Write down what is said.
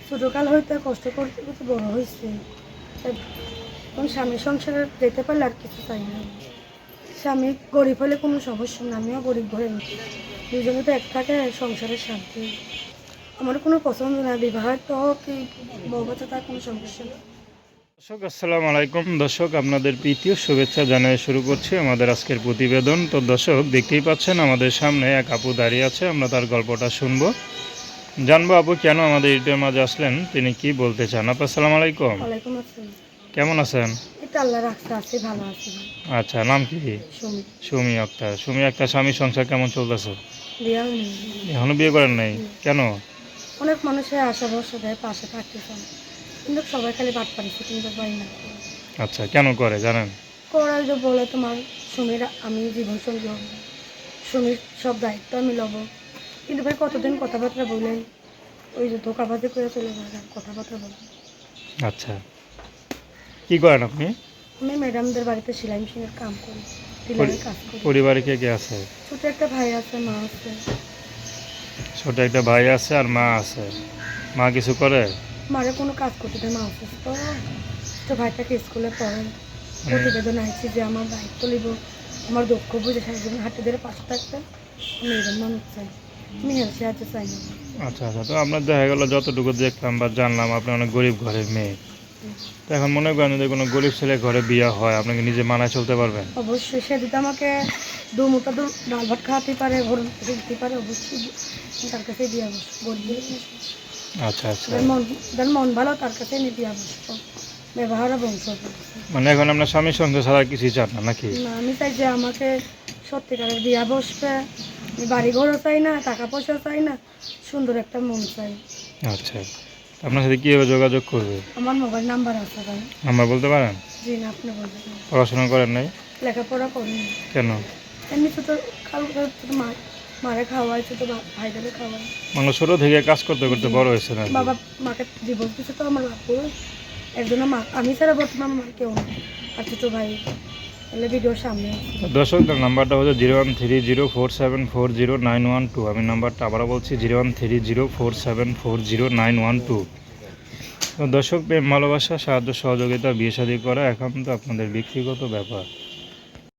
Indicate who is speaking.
Speaker 1: ছোটোকাল হইতে কষ্ট করতে করতে বড় হয়েছে। এখন স্বামী সংসারে যেতে পারলে আর কিছু চাই না। স্বামী গরিব হলে কোনো সমস্যা না, আমিও গরিব ঘরে দুজনে তো এক থাকে, সংসারের শান্তি। আমার কোনো পছন্দ না, বিবাহ তো কি বউ বাচ্চা তার কোনো সমস্যা না।
Speaker 2: দর্শক আসসালামু আলাইকুম। দর্শক আপনাদের প্রীতীয় শুভেচ্ছা জানিয়ে শুরু করছি আমাদের আজকের প্রতিবেদন। তো দর্শক দেখতেই পাচ্ছেন আমাদের সামনে এক আপু দাঁড়িয়ে আছে, আমরা তার গল্পটা শুনবো, জানবো আপু কেন আমাদের ইউটিউবের মাঝে আসলেন, তিনি কি বলতে চান। আপু আসসালামু আলাইকুম,
Speaker 1: ওয়ালাইকুম আসসালাম।
Speaker 2: কেমন আছেন?
Speaker 1: এটা আল্লাহ রাখছে, আছি ভালো আছি।
Speaker 2: আচ্ছা, নাম কি?
Speaker 1: সুমি।
Speaker 2: সুমি আক্তার। সুমি আক্তার, স্বামীর সংসার কেমন চলতেছে?
Speaker 1: বিয়া হয়নি।
Speaker 2: এখনো বিয়ে করেন নাই? কেন?
Speaker 1: অনেক মানুষের আশা ভরসা দেয়, পাশে থাকতে চান, কিন্তু সবাই খালি বাদ পারিছে, কিন্তু পাই না।
Speaker 2: আচ্ছা, কেন করে জানেন?
Speaker 1: করার যে বলে তোমার সুমির আমি জীবনসঙ্গী হব, সুমির সব দায়িত্ব আমি লব, কিন্তু ভাই কতদিন কথাবার্তা বলেন, ওই যে ধোকাবাজি করে চলে যায়, কথাবার্তা বলেন।
Speaker 2: আচ্ছা, কি করেন আপনি?
Speaker 1: আমি ম্যাডামদের বাড়িতে সেলাই মেশিনের কাম করি, টেলারের কাজ করি।
Speaker 2: পরিবারে কে কে আছে?
Speaker 1: ছোট একটা ভাই আছে, মা আছে।
Speaker 2: ছোট একটা ভাই আছে আর মা আছে। মা কিছু করে?
Speaker 1: মারে কোনো কাজ করতে দেয়, মা অসুস্থ, ছোট ভাইটাকে স্কুলে পড়ে। প্রতিবেদন আইছি যে আমার দায়িত্ব নিব, আমার দুঃখ বুঝে সারা জীবন হাঁটে ধরে পাশে থাকতে, আমি এরকম মানুষ চাই, আমি হেলথ সাহায্য চাই না।
Speaker 2: আচ্ছা আচ্ছা, তো আপনার দেখা গেলো যতটুকু দেখলাম বা জানলাম আপনি অনেক গরিব ঘরের মেয়ে। তো এখন মনে করেন যদি কোনো গরিব ছেলে ঘরে বিয়ে হয়, আপনাকে নিজে মানায় চলতে পারবেন?
Speaker 1: অবশ্যই সে যদি আমাকে দু মুঠো ডাল ভাত খাওয়াতে পারে, ভরণ পোষণ দিতে পারে, অবশ্যই তার কাছে দিয়ে বসবো। গরিব
Speaker 2: আচ্ছা আচ্ছা,
Speaker 1: যার মন ভালো তার কাছে নিয়ে দিয়ে বসবো, ব্যবহার বংশ।
Speaker 2: মানে এখন আপনার স্বামীর সঙ্গে ছাড়া কিছুই চান না নাকি?
Speaker 1: না, আমি চাই যে আমাকে সত্যিকারের বিয়া বসবে, আমি বাড়ি ঘরও চাই না, টাকা পয়সা চাই না, সুন্দর একটা মন চাই।
Speaker 2: আচ্ছা, আপনার সাথে কীভাবে যোগাযোগ করবে?
Speaker 1: আমার মোবাইল নাম্বার আছে ভাই।
Speaker 2: নাম্বার বলতে পারেন?
Speaker 1: জি না, আপনি বলবেন।
Speaker 2: পড়াশোনা করেন নাই?
Speaker 1: লেখাপড়া করিনি।
Speaker 2: কেন?
Speaker 1: এমনি ছোটো খালু ছোটো মারে খাওয়াই, ছোটো ভাইদেরও খাওয়াই।
Speaker 2: মানে ছোটো থেকে কাজ করতে করতে বড় হয়েছে না?
Speaker 1: বাবা মাকে ডিভোর্স দিচ্ছে তো আমার বাপু, এর জন্য মা আমি ছাড়া বর্তমান আমার কেউ নেই, আর ছোটো ভাই তাহলে ভিডিওর সামনে আছে।
Speaker 2: দর্শক, তার নাম্বারটা হচ্ছে 013047409112। আমি নাম্বারটা আবারও বলছি 013047409112। তো দর্শক, প্রেম ভালোবাসা সাহায্য সহযোগিতা বিয়ে শাদী করা একান্ত আপনাদের ব্যক্তিগত ব্যাপার।